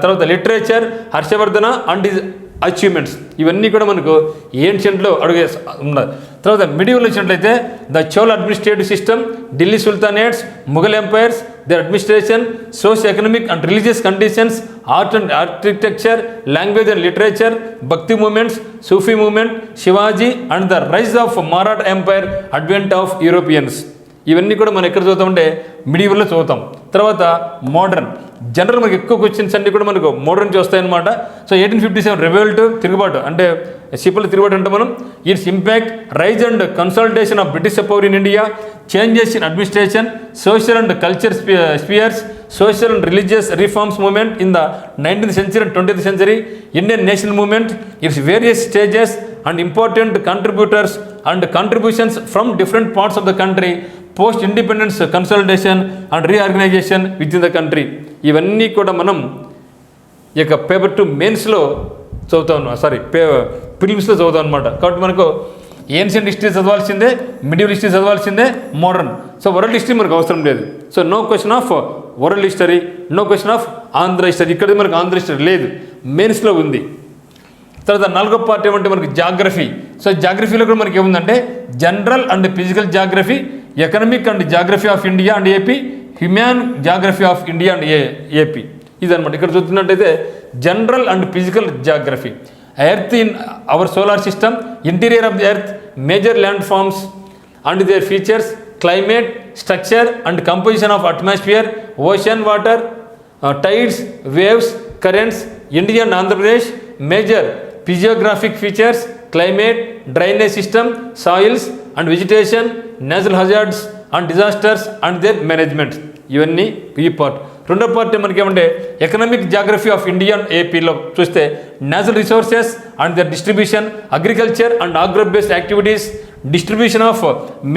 Speaker 1: తర్వాత literature, Harshavardhana and his achievements. ఇవన్నీ కూడా మనకు ఏన్షియంట్లో అడుగే ఉన్నారు. తర్వాత మిడివల్ వచ్చినట్లయితే the Chola administrative system, Delhi sultanates, Mughal empires, their administration, socio-economic and religious conditions, art and architecture, language and literature, Bhakti movements, Sufi movement, Shivaji and the rise of Maratha Empire, advent of Europeans. ఇవన్నీ కూడా మనం ఎక్కడ చదువుతామంటే మిడివల్లో చదువుతాం. తర్వాత modern general మనకి ఎక్కువ questions అన్నీ కూడా మనకు మోడర్న్ నుంచి వస్తాయన్నమాట. సో 1857 రెవల్ట్, తిరుగుబాటు అంటే సిప్పుల తిరుగుబాటు అంటే మనం its impact, rise and consolidation of British power in India, changes in administration, social and culture spheres, social and religious reforms movement in the 19th century and 20th century, Indian national movement, its various stages and important contributors and contributions from different parts of the country, post independence consolidation and reorganisation within the country. ఇవన్నీ కూడా మనం ఈ యొక్క paper 2 మెయిన్స్లో చదువుతాం, ప్రిలిమ్స్లో చదువుతాం అనమాట. కాబట్టి మనకు ఏన్షియంట్ హిస్టరీ చదవాల్సిందే, మిడివల్ హిస్టరీ చదవాల్సిందే, మోడర్న్. సో వరల్డ్ హిస్టరీ మనకు అవసరం లేదు. So no question of world history, no question of Andhra history. ఇక్కడ మనకు ఆంధ్ర హిస్టరీ లేదు, మెయిన్స్లో ఉంది. తర్వాత 4వ పార్ట్ ఏమంటే మనకి జాగ్రఫీ. సో జాగ్రఫీలో కూడా మనకి ఏముందంటే general and physical geography, economic and geography of India and AP, human geography of India and AP. ఇదనమాట. ఇక్కడ చూస్తున్నట్టయితే general and physical geography, earth in our solar system, interior of the earth, major land forms and there features, climate, structure and composition of atmosphere, ocean water, tides, waves, currents, India and Andhra Pradesh, major physiographic features, climate, drainage system, soils and vegetation, natural hazards and disasters and their management. ఇవన్నీ ఈ part. 2వ part మనకి ఏమంటే economic geography of India and ఏపీలో చూస్తే natural resources and their distribution, agriculture and agro based activities, distribution of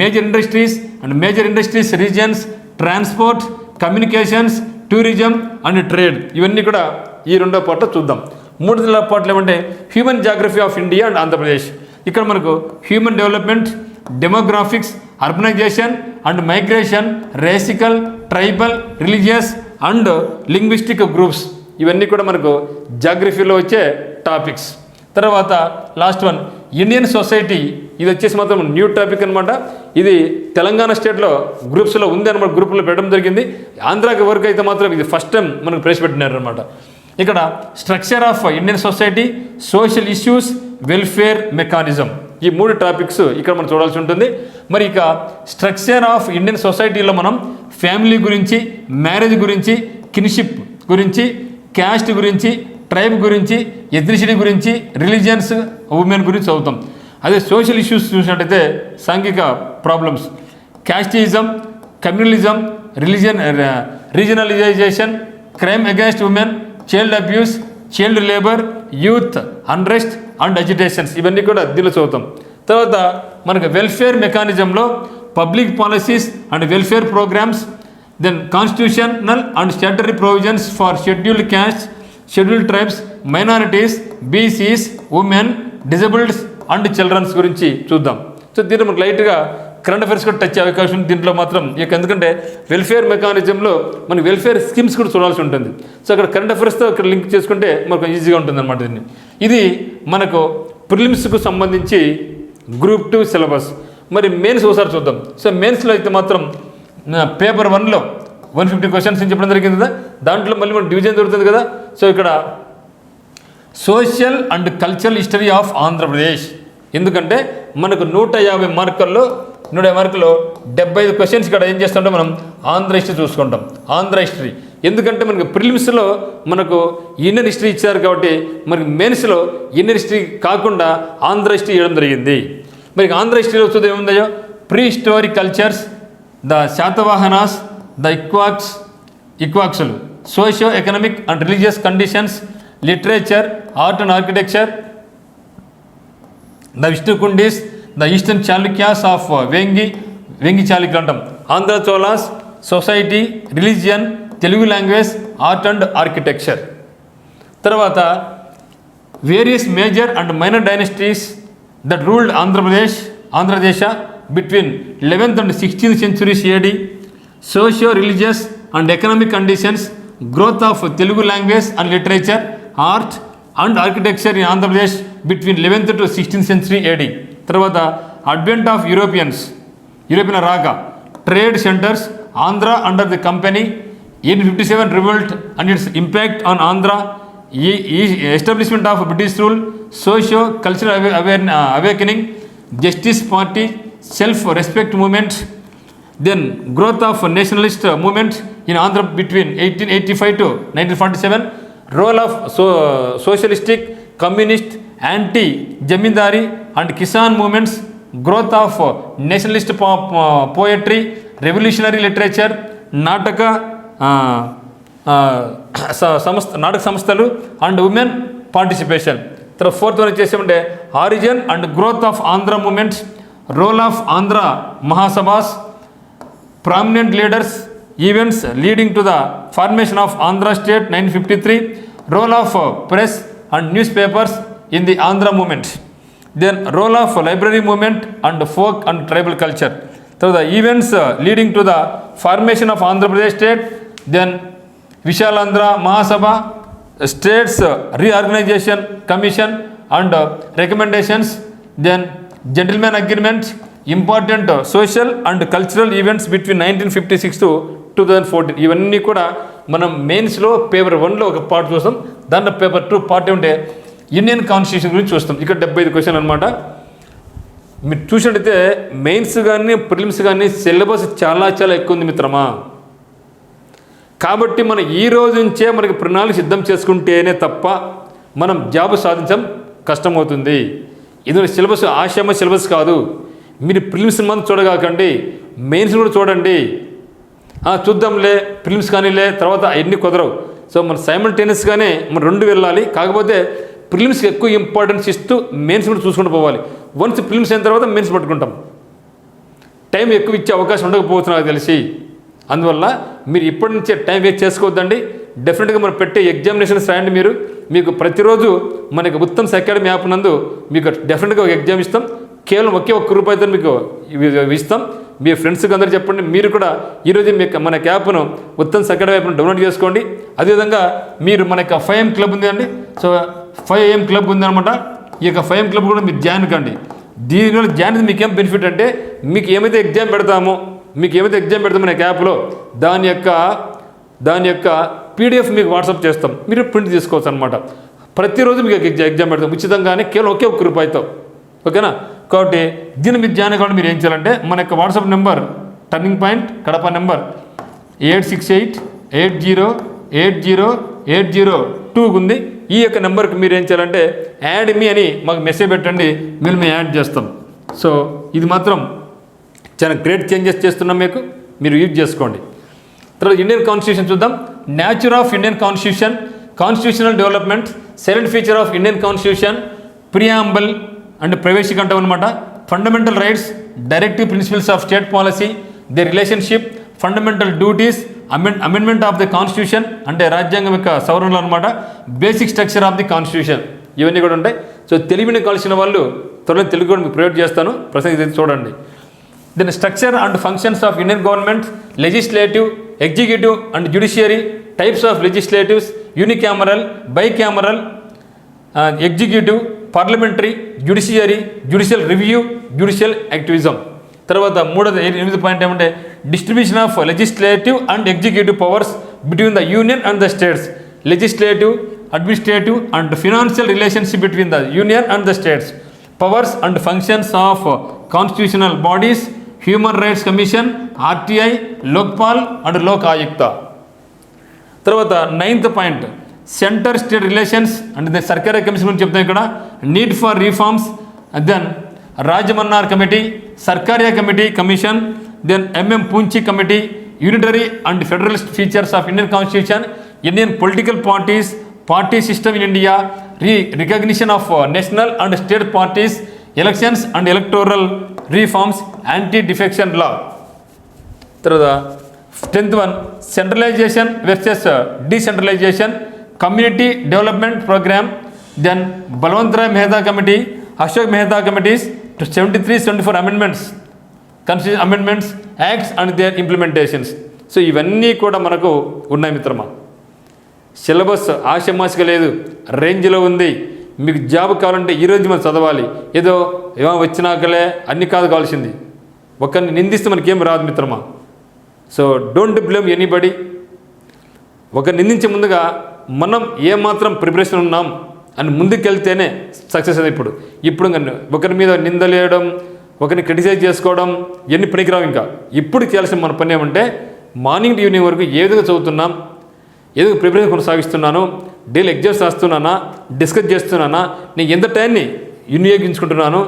Speaker 1: major industries regions, transport, communications, tourism and trade. ఇవన్నీ కూడా ఈ 2వ పార్ట్లో చూద్దాం. 3వ పార్ట్లు ఏమంటే human geography of India and Andhra Pradesh. ఇక్కడ మనకు human development, demographics, urbanization and migration, racial, tribal, religious and linguistic groups. ఇవన్నీ కూడా మనకు జాగ్రఫీలో వచ్చే టాపిక్స్. తర్వాత లాస్ట్ వన్ ఇండియన్ సొసైటీ. ఇది వచ్చేసి మాత్రం న్యూ టాపిక్ అనమాట. ఇది తెలంగాణ స్టేట్లో గ్రూప్స్లో ఉంది అనమాట, గ్రూప్లో పెట్టడం జరిగింది. ఆంధ్రాకి వరకు అయితే మాత్రం ఇది ఫస్ట్ టైం మనకు ప్రవేశపెట్టినారు అనమాట. ఇక్కడ structure of Indian society, social issues, welfare mechanism, ఈ 3 టాపిక్స్ ఇక్కడ మనం చూడాల్సి ఉంటుంది. మరి ఇక స్ట్రక్చర్ ఆఫ్ ఇండియన్ సొసైటీలో మనం ఫ్యామిలీ గురించి, మ్యారేజ్ గురించి, కిన్షిప్ గురించి, క్యాస్ట్ గురించి, ట్రైబ్ గురించి, ఎథ్నిసిటీ గురించి, రిలీజియన్స్, ఉమెన్ గురించి చదువుతాం. అదే సోషల్ ఇష్యూస్ చూసినట్టయితే సాంఘిక problems, casteism, communalism, regionalisation, crime against women, child abuse, child labour, youth unrest and agitations. ఇవన్నీ కూడా దీనిలో చదువుతాం. తర్వాత మనకు వెల్ఫేర్ మెకానిజంలో public policies and welfare programmes, then constitutional and statutory provisions for scheduled caste, scheduled tribes, minorities, BCs, women, disableds and childrens గురించి చూద్దాం. So దీన్ని మనకు లైట్గా కరెంట్ అఫైర్స్ కూడా టచ్ అయ్యే అవకాశం ఉంది దీంట్లో మాత్రం. ఇక ఎందుకంటే వెల్ఫేర్ మెకానిజంలో మన వెల్ఫేర్ స్కీమ్స్ కూడా చూడాల్సి ఉంటుంది. సో అక్కడ కరెంట్ అఫైర్స్తో ఇక్కడ లింక్ చేసుకుంటే మనకు ఈజీగా ఉంటుంది అనమాట. ఇది మనకు ప్రిలిమ్స్కు సంబంధించి గ్రూప్ 2 సిలబస్. మరి మెయిన్స్ ఒకసారి చూద్దాం. సో మెయిన్స్లో అయితే మాత్రం పేపర్ 1లో 150 క్వశ్చన్స్ అని చెప్పడం జరిగింది కదా. దాంట్లో మళ్ళీ మన డివిజన్ దొరుకుతుంది కదా. సో ఇక్కడ social and cultural history of Andhra Pradesh. ఎందుకంటే మనకు 150 మార్కుల్లో 75 క్వశ్చన్స్ ఇక్కడ ఏం చేస్తుంటే మనం ఆంధ్ర హిస్టరీ చూసుకుంటాం. ఆంధ్ర హిస్టరీ ఎందుకంటే మనకు ప్రిలిమ్స్లో మనకు ఇండియన్ హిస్టరీ ఇచ్చారు కాబట్టి మనకి మెయిన్స్లో ఇండియన్ హిస్టరీ కాకుండా ఆంధ్ర హిస్టరీ ఇవ్వడం జరిగింది. మరి ఆంధ్ర హిస్టరీలో వచ్చేది ఏముందో pre historic cultures, the Satavahanas, the ఇక్వాక్స్లు, socio economic and religious conditions, literature, art and architecture, the Vishnukundis, the eastern Chalukyas of Vengi చాళుక్యులు అంటాం, Andhra Cholas, society, religion, Telugu language, art and architecture. తర్వాత various major and minor dynasties that ruled Andhradesa between 11th and 16th centuries AD, socio religious and economic conditions, growth of Telugu language and literature, art and architecture in Andhra Pradesh between 11th to 16th century AD. తర్వాత advent of European రాక, trade centres, Andhra under the company, 1857 revolt and its impact on Andhra, establishment of British rule, socio-cultural awakening, justice party, self-respect movement, then growth of nationalist movement in Andhra between 1885 to 1947, role of socialistic, communist, anti-jamindari and Kisan movements, growth of nationalist poetry, revolutionary literature, నాటక సంస్థలు and women participation. తర్వాత 4th one వచ్చేసామంటే origin and growth of Andhra movements, role of Andhra Mahasabhas, prominent leaders, events leading to the formation of Andhra state 1953, role of press and newspapers in the Andhra movement, then role of library movement and folk and tribal culture. తర్వాత events leading to the formation of Andhra Pradesh state, then Vishalandhra Mahasabha, states reorganization commission and recommendations, then gentlemen agreement, important social and cultural events between 1956 to 2014. ఇవన్నీ కూడా మనం మెయిన్స్లో paper 1లో ఒక part చూస్తాం. దాంట్లో paper 2 part ఏమంటే Indian constitution గురించి చూస్తాం. ఇక్కడ 75 క్వశ్చన్ అనమాట. మీరు చూసినట్టయితే మెయిన్స్ కానీ ప్రిలిమ్స్ కానీ సిలబస్ చాలా ఎక్కువ ఉంది మిత్రమా. కాబట్టి మనం ఈ రోజు నుంచే మనకి ప్రణాళిక సిద్ధం చేసుకుంటేనే తప్ప మనం జాబ్ సాధించడం కష్టమవుతుంది. ఇది సిలబస్ ఆశామ సిలబస్ కాదు. మీరు ప్రిలిమ్స్ మనం చూడగాకండి, మెయిన్స్ కూడా చూడండి. చూద్దాంలే ప్రిలిమ్స్ కానీలే తర్వాత ఎన్ని కుదరవు. సో మనం సైమల్టేనియస్గానే మనం 2 వెళ్ళాలి. కాకపోతే ప్రిలిమ్స్కి ఎక్కువ ఇంపార్టెన్స్ ఇస్తూ మెయిన్స్ కూడా చూసుకుంటూ పోవాలి. వన్స్ ప్రిలిమ్స్ అయిన తర్వాత మెయిన్స్ పట్టుకుంటాం. టైం ఎక్కువ ఇచ్చే అవకాశం ఉండకపోవచ్చు నాకు తెలిసి. అందువల్ల మీరు ఇప్పటి నుంచే టైం వేస్ట్ చేసుకోవద్దండి. డెఫినెట్గా మనం పెట్టే ఎగ్జామినేషన్స్ రాయండి. మీకు ప్రతిరోజు మనకి ఉత్తమ్స్ అకాడమీ యాప్ నందు మీకు డెఫినెట్గా ఒక ఎగ్జామ్ ఇస్తాం. కేవలం ఒకే ₹1 మీకు ఇస్తాం. మీ ఫ్రెండ్స్కి అందరూ చెప్పండి. మీరు కూడా ఈరోజు మీకు మన యాప్ను ఉత్తమ్స్ అకాడమీ యాప్ను డౌన్లోడ్ చేసుకోండి. అదేవిధంగా మీరు మన యొక్క 5am క్లబ్ ఉంది అండి. సో 5am క్లబ్ ఉందన్నమాట. ఈ యొక్క 5am క్లబ్ కూడా మీరు జాయిన్ కండి. దీనివల్ల జాయిన్ అయితే మీకేం బెనిఫిట్ అంటే మీకు ఏమైతే ఎగ్జామ్ పెడతామో మన యాప్లో దాని యొక్క PDF మీకు వాట్సాప్ చేస్తాం. మీరు ప్రింట్ తీసుకోవచ్చు అనమాట. ప్రతిరోజు మీకు ఎగ్జామ్ పెడతాం ఉచితంగానే, కేవలం ఒకే ₹1. ఓకేనా? కాబట్టి దీన్ని మీరు జాయిన్ కావాలి. మీరు ఏం చేయాలంటే మన యొక్క WhatsApp number turning point Kadapa number 8688080802 ఉంది. ఈ యొక్క నెంబర్కి మీరు ఏం చేయాలంటే యాడ్ మీ అని మాకు మెసేజ్ పెట్టండి. మేము యాడ్ చేస్తాం. సో ఇది మాత్రం చాలా గ్రేట్ చేంజెస్ చేస్తున్నాం. మీరు యూజ్ చేసుకోండి. తర్వాత ఇండియన్ కాన్స్టిట్యూషన్ చూద్దాం. Nature of Indian constitution, constitutional development, seventh feature of Indian constitution, preamble అంటే ప్రవేశిక అంటాం అనమాట, fundamental rights, directive principles of state policy, the relationship, fundamental duties, amendment of the constitution అంటే రాజ్యాంగం యొక్క సవరణలు అనమాట, basic structure of the constitution, ఇవన్నీ కూడా ఉంటాయి. సో తెలుగుని కలిసిన వాళ్ళు త్వరలో తెలుగు కూడా మీకు ప్రొవైడ్ చేస్తాను. ప్రస్తుతం ఇది చూడండి. Then structure and functions of Indian government, legislative, executive and judiciary, types of legislatives, unicameral, bicameral, executive, parliamentary, judiciary, judicial review, judicial activism. తర్వాత 8వ పాయింట్ ఏమంటే distribution of legislative and executive powers between the union and the states, legislative, administrative and financial relationship between the union and the states, powers and functions of constitutional bodies, human rights commission, RTI, Lokpal and Lok Ayukta. తర్వాత 9th point centre state relations and Sarkaria commission గురించి చెప్తాం ఇక్కడ. Need for reforms, then Rajamannar committee, Sarkaria committee commission, then Punchhi committee, unitary and federalist features of Indian constitution, Indian political parties, party system in India, recognition of national and state parties, elections and electoral reforms, anti defection law. తర్వాత 10th one centralisation versus decentralisation, community development programme, then Balwantrai Mehta committee, Ashok Mehta committees, 73, 74 amendments, constitution amendments, acts and their implementations. So ఇవన్నీ కూడా మనకు ఉన్నాయి మిత్రమా. Syllabus ఆషమాసిగా లేదు, రేంజ్లో ఉంది. మీకు జాబ్ కావాలంటే ఈరోజు మనం చదవాలి. ఏదో వచ్చినాకలే అన్ని కాదు కావాల్సింది. ఒకరిని నిందిస్తే మనకేం రాదు మిత్రమా. So don't blame anybody. ఒకరిని నిందించే ముందుగా మనం ఏమాత్రం ప్రిపరేషన్ ఉన్నాం అని ముందుకెళ్తేనే సక్సెస్ అది. ఇప్పుడు ఒకరి మీద నిందలేయడం, ఒకరిని క్రిటిసైజ్ చేసుకోవడం ఎన్ని పనికిరావు. ఇప్పుడు చేయాల్సిన మన పని ఏమంటే మార్నింగ్ టు ఈవినింగ్ వరకు ఏదో చదువుతున్నాం, ఏదో ప్రిపరేషన్ కొనసాగిస్తున్నాను, డైలీ ఎగ్జామ్స్ రాస్తున్నానా, డిస్కస్ చేస్తున్నానా, నేను ఎంత టైంని వినియోగించుకుంటున్నాను,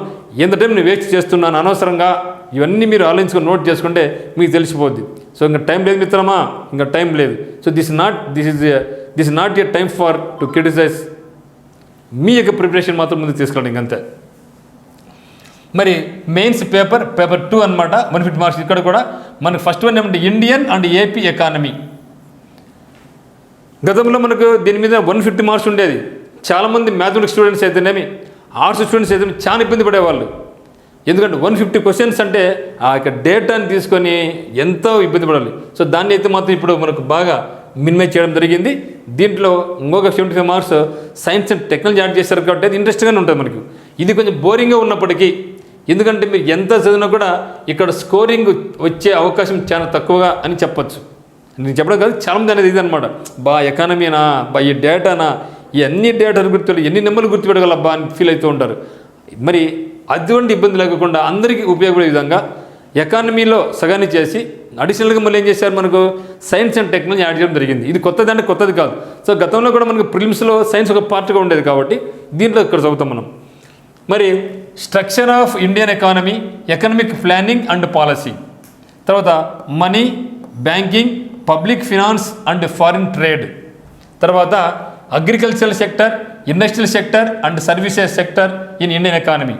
Speaker 1: ఎంత టైం నేను వేస్ట్ చేస్తున్నాను అనవసరంగా, ఇవన్నీ మీరు ఆలోచించుకొని నోట్ చేసుకుంటే మీకు తెలిసిపోద్ది. సో ఇంకా టైం లేదు మిత్రమా, ఇంకా టైం లేదు. So this is not a time for to criticise. మీ యొక్క ప్రిపరేషన్ మాత్రం ముందుకు తీసుకెళ్ళండి ఇంకంతే. మరి మెయిన్స్ పేపర్ 2 అనమాట, 150 మార్క్స్. ఇక్కడ కూడా మనకు ఫస్ట్ వన్ ఏమంటే ఇండియన్ అండ్ ఏపీ ఎకానమీ. గతంలో మనకు దీని మీద 150 మార్క్స్ ఉండేది. చాలామంది మ్యాథమెటిక్స్ స్టూడెంట్స్ అయితేనేమి, ఆర్ట్స్ స్టూడెంట్స్ అయితే చాలా ఇబ్బంది పడేవాళ్ళు. ఎందుకంటే 150 క్వశ్చన్స్ అంటే ఆ యొక్క డేటాని తీసుకొని ఎంతో ఇబ్బంది పడాలి. సో దాన్ని అయితే మాత్రం ఇప్పుడు మనకు బాగా మినిమైజ్ చేయడం జరిగింది. దీంట్లో ఇంకొక 75 marks science and technology add చేశారు కాబట్టి అది ఇంట్రెస్ట్గానే ఉంటుంది మనకు. ఇది కొంచెం బోరింగ్గా ఉన్నప్పటికీ, ఎందుకంటే మీరు ఎంత చదివినా కూడా ఇక్కడ స్కోరింగ్ వచ్చే అవకాశం చాలా తక్కువగా అని చెప్పచ్చు. నేను చెప్పడం కాదు, చాలామంది అనేది ఇది అనమాట. ఎకానమీనా, ఈ డేటానా, ఈ అన్ని డేటాలు ఎన్ని నెంబర్లు గుర్తుపెట్టగలబ్బా అని ఫీల్ అవుతూ ఉంటారు. మరి అటువంటి ఇబ్బంది లేకుండా అందరికీ ఉపయోగపడే విధంగా ఎకానమీలో సగాన్ని చేసి అడిషనల్గా మళ్ళీ ఏం చేశారు, మనకు సైన్స్ అండ్ టెక్నాలజీ యాడ్ చేయడం జరిగింది. ఇది కొత్తది అంటే కొత్తది కాదు. సో గతంలో కూడా మనకు ప్రిలిమ్స్లో సైన్స్ ఒక పార్ట్గా ఉండేది కాబట్టి దీంట్లో ఇక్కడ చదువుతాం మనం. మరి structure of Indian economy, economic planning and policy, తర్వాత money, banking, public finance and foreign trade, తర్వాత agricultural sector, industrial sector and services sector in Indian economy,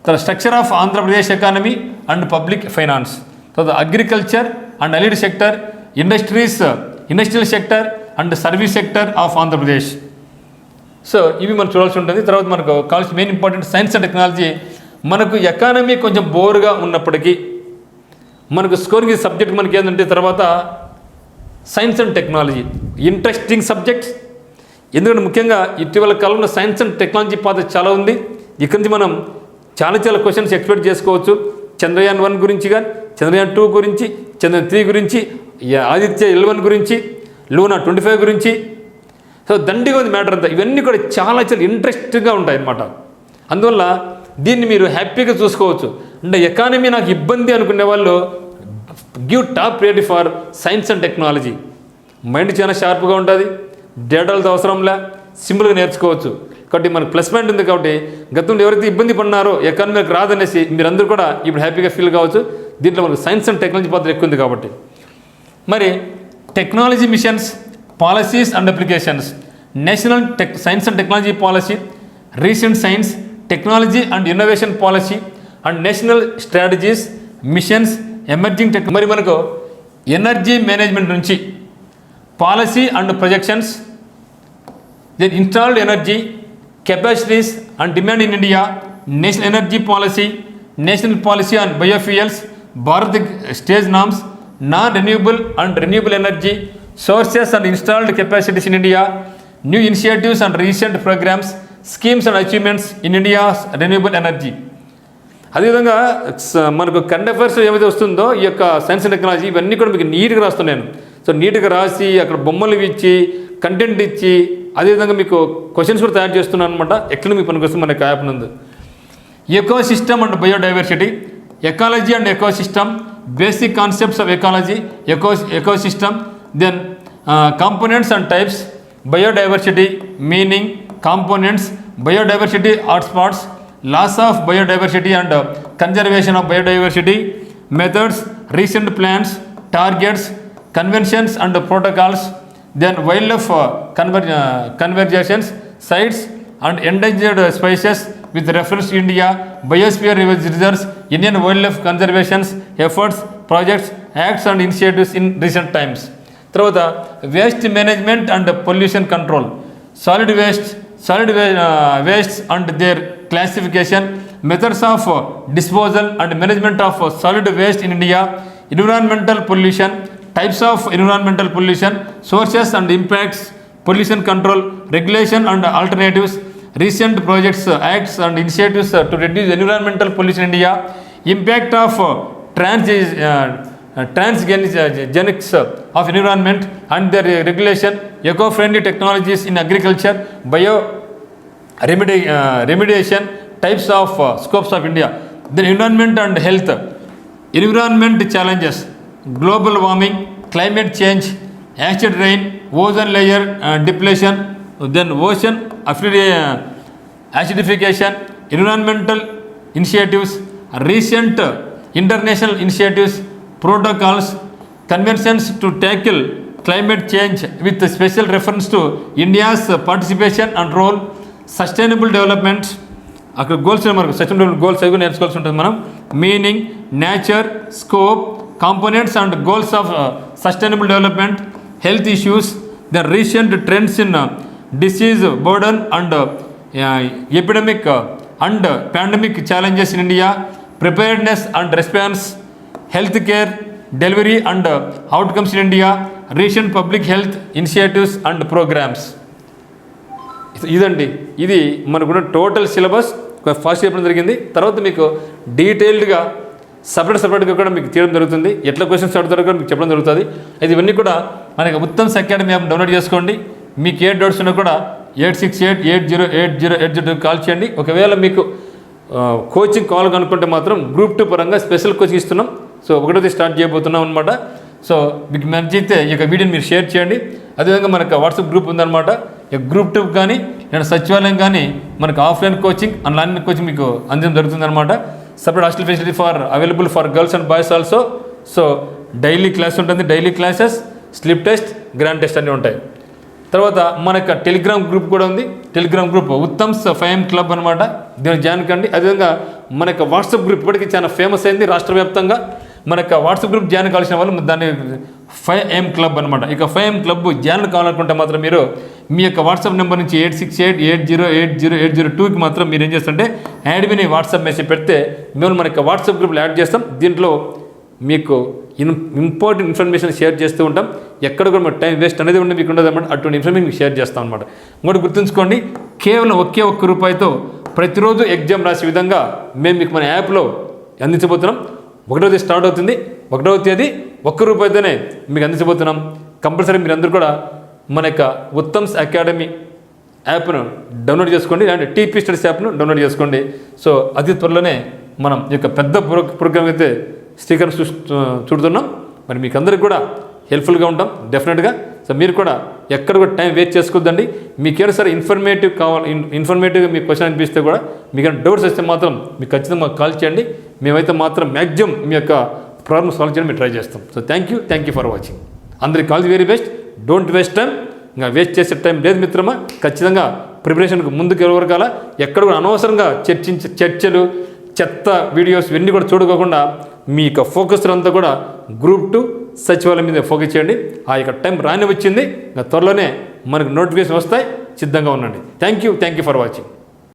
Speaker 1: తర్వాత structure of Andhra Pradesh economy and public finance, తర్వాత agriculture and allied sector, industrial sector and service sector of Andhra Pradesh. So ఇవి మనం చూడాల్సి ఉంటుంది. తర్వాత మనకు కావాల్సిన main important science and technology. మనకు ఎకానమీ కొంచెం బోర్గా ఉన్నప్పటికీ మనకు స్కోరింగ్ సబ్జెక్ట్ మనకి ఏంటంటే తర్వాత science and technology interesting subjects. ఎందుకంటే ముఖ్యంగా ఇటీవల కాలంలో సైన్స్ అండ్ టెక్నాలజీ పాత్ర చాలా ఉంది. ఇక్కడి నుంచి మనం చాలా క్వశ్చన్స్ ఎక్స్పెక్ట్ చేసుకోవచ్చు. చంద్రయాన్ 1 గురించి కానీ, చంద్రయాన్ 2 గురించి, చంద్రయాన్ 3 గురించి, ఆదిత్య 11 గురించి, లూనా 25 గురించి. సో దండిగా ఉంది మ్యాటర్ అంతా. ఇవన్నీ కూడా చాలా ఇంట్రెస్టింగ్గా ఉంటాయి అన్నమాట. అందువల్ల దీన్ని మీరు హ్యాపీగా చూసుకోవచ్చు. అంటే ఎకానమీ నాకు ఇబ్బంది అనుకునే వాళ్ళు give top priority for science and technology. Mind చాలా షార్ప్గా ఉంటుంది, డేటాలతో అవసరంలే, సింపుల్గా నేర్చుకోవచ్చు. కాబట్టి మనకు ప్లస్ పాయింట్ ఉంది. కాబట్టి గతంలో ఎవరైతే ఇబ్బంది పడినారో ఎకానమీకి రాదనేసి మీరందరూ కూడా ఇప్పుడు హ్యాపీగా ఫీల్ కావచ్చు. దీంట్లో మనకు సైన్స్ అండ్ టెక్నాలజీ పాత్ర ఎక్కువ ఉంది కాబట్టి. మరి technology missions, policies and applications, national science and technology policy, recent science, technology and innovation policy and national strategies, missions, emerging tech. మరి మనకు ఎనర్జీ మేనేజ్మెంట్ నుంచి policy and projections, then installed energy capacities and demand in India, national energy policy, national policy on biofuels, Bharat stage norms, non renewable and renewable energy sources and installed capacities in India, new initiatives and recent programmes, schemes and achievements in India's renewable energy. అదేవిధంగా మనకు current affairs ఏమైతే వస్తుందో ఈ యొక్క science and technology ఇవన్నీ కూడా మీకు నీట్గా రాస్తున్నాను. సో నీట్గా రాసి అక్కడ బొమ్మలు ఇచ్చి కంటెంట్ ఇచ్చి అదేవిధంగా మీకు క్వశ్చన్స్ కూడా తయారు చేస్తున్నాను అనమాట. ఎక్కడ మీకు పనికొస్తుంది మన యాప్ నందు. Ecosystem and biodiversity, ecology and ecosystem, basic concepts of ecology, ecosystem, then components and types, biodiversity meaning, components, biodiversity hotspots, loss of biodiversity and conservation of biodiversity, methods, recent plans, targets, conventions and protocols, then wildlife conversations, sites and endangered species with reference to India, biosphere reserves, Indian wildlife conservations, efforts, projects, acts and initiatives in recent times. తర్వాత waste management and pollution control, solid waste and their classification, methods of disposal and management of solid waste in India, environmental pollution, types of environmental pollution, sources and impacts, pollution control, regulation and alternatives, recent projects, acts and initiatives to reduce environmental pollution in India, impact of transgenics of environment and their regulation, eco-friendly technologies in agriculture, remediation, types of scopes of India, then environment and health, environment challenges, global warming, climate change, acid rain, ozone layer depletion, then ocean acidification, environmental initiatives, recent international initiatives, protocols, conventions to tackle climate change with special reference to India's participation and role, sustainable development, అక్కడ goals మనకు sustainable goals అవి నేర్చుకోవాల్సి ఉంటుంది మనం. Meaning, nature, scope, components and goals of sustainable development, health issues, the recent trends in disease burden and epidemic and pandemic challenges in India, preparedness and response, healthcare delivery and outcomes in India, recent public health initiatives and programs. ఇదండి, ఇది మనకున్న total syllabus fast చెప్పడం జరిగింది. తర్వాత మీకు డీటెయిల్డ్గా సపరేట్గా కూడా మీకు చేయడం జరుగుతుంది. ఎట్లా క్వశ్చన్స్ అడుగుతారో కూడా మీకు చెప్పడం జరుగుతుంది. ఇది ఇవన్నీ కూడా మనకి ఉత్తమ్స్ అకాడమీ యాప్ డౌన్లోడ్ చేసుకోండి. మీకు ఏ డౌట్స్ ఉన్నా కూడా 8688080802 కాల్ చేయండి. ఒకవేళ మీకు కోచింగ్ కాల్ కనుక్కుంటే మాత్రం గ్రూప్ 2 పరంగా స్పెషల్ కోచింగ్ ఇస్తున్నాం. సో 1వ స్టార్ట్ చేయబోతున్నాం అనమాట. సో మీకు మంచితే ఈ యొక్క వీడియోని మీరు షేర్ చేయండి. అదేవిధంగా మనకు వాట్సాప్ గ్రూప్ ఉందన్నమాట. ఈ గ్రూప్ 2 కానీ లేదా సచివాలయం కానీ మనకు ఆఫ్లైన్ కోచింగ్ ఆన్లైన్ కోచింగ్ మీకు అందించడం జరుగుతుందన్నమాట. Separate hostel facility for available for girls and boys also. So daily class ఉంటుంది, daily classes, slip test, grand test అన్నీ ఉంటాయి. తర్వాత మనకు టెలిగ్రామ్ గ్రూప్ కూడా ఉంది. Telegram group Uttam's 5M club అనమాట. దీన్ని జాయిన్ కండి. అదేవిధంగా మనకు వాట్సాప్ గ్రూప్ ఇప్పటికీ చాలా ఫేమస్ అయింది రాష్ట్ర వ్యాప్తంగా. మనకు వాట్సాప్ గ్రూప్ జాయిన్ కావాల్సిన వాళ్ళు దాన్ని 5M క్లబ్ అనమాట. ఇక 5M క్లబ్ జాయిన్ కావాలనుకుంటే మాత్రం మీరు మీ యొక్క వాట్సాప్ నెంబర్ నుంచి 8688080802కి మాత్రం మీరు ఏం చేస్తుంటే యాడ్మిని వాట్సాప్ మెసేజ్ పెడితే మేము మనకి వాట్సాప్ గ్రూప్లో యాడ్ చేస్తాం. దీంట్లో మీకు ఇంపార్టెంట్ ఇన్ఫర్మేషన్ షేర్ చేస్తూ ఉంటాం. ఎక్కడ కూడా టైం వేస్ట్ అనేది ఉండి మీకు ఉండదు అనమాట. అటువంటి ఇన్ఫర్మేషన్ మీకు షేర్ చేస్తాం అనమాట. ఇంకోటి గుర్తుంచుకోండి, కేవలం ఒకే రూపాయితో ప్రతిరోజు ఎగ్జామ్ రాసే విధంగా మేము మీకు మన యాప్లో అందించబోతున్నాం. 1వ తేదీ స్టార్ట్ అవుతుంది. 1వ తేదీ ₹1 మీకు అందించబోతున్నాం. కంపల్సరీ మీరు అందరూ కూడా మన యొక్క ఉత్తమ్స్ అకాడమీ యాప్ను డౌన్లోడ్ చేసుకోండి, అండ్ టీపీ స్టడీస్ యాప్ను డౌన్లోడ్ చేసుకోండి. సో అతి త్వరలోనే మనం ఈ యొక్క పెద్ద ప్రోగ్రామ్ అయితే స్టిక్కర్ చూడుతున్నాం. మరి మీకు అందరికి కూడా హెల్ప్ఫుల్గా ఉంటాం డెఫినెట్గా. సో మీరు కూడా ఎక్కడ కూడా టైం వేస్ట్ చేసుకోవద్దండి. మీకేమైనా సరే ఇన్ఫర్మేటివ్గా మీ క్వశ్చన్ అనిపిస్తే కూడా మీకు డౌట్స్ వస్తే మాత్రం మీకు ఖచ్చితంగా మాకు కాల్ చేయండి. మేమైతే మాత్రం మ్యాక్సిమం మీ యొక్క ప్రాబ్లమ్ సాల్వ్ చేయడం మేము ట్రై చేస్తాం. So thank you for watching. అందరికి all very best. Don't waste time. ఇంకా వేస్ట్ చేసే టైం లేదు మిత్రమా. ఖచ్చితంగా ప్రిపరేషన్కి ముందుకు ఎవరికాల ఎక్కడ కూడా అనవసరంగా చర్చలు, చెత్త వీడియోస్ ఇవన్నీ కూడా చూడుకోకుండా మీ యొక్క ఫోకస్ అంతా కూడా గ్రూప్ 2 సచివాలయం మీద ఫోకస్ చేయండి. ఆ యొక్క టైం రాని వచ్చింది. ఇంకా త్వరలోనే మనకు నోటిఫికేషన్ వస్తాయి. సిద్ధంగా ఉండండి. Thank you for watching.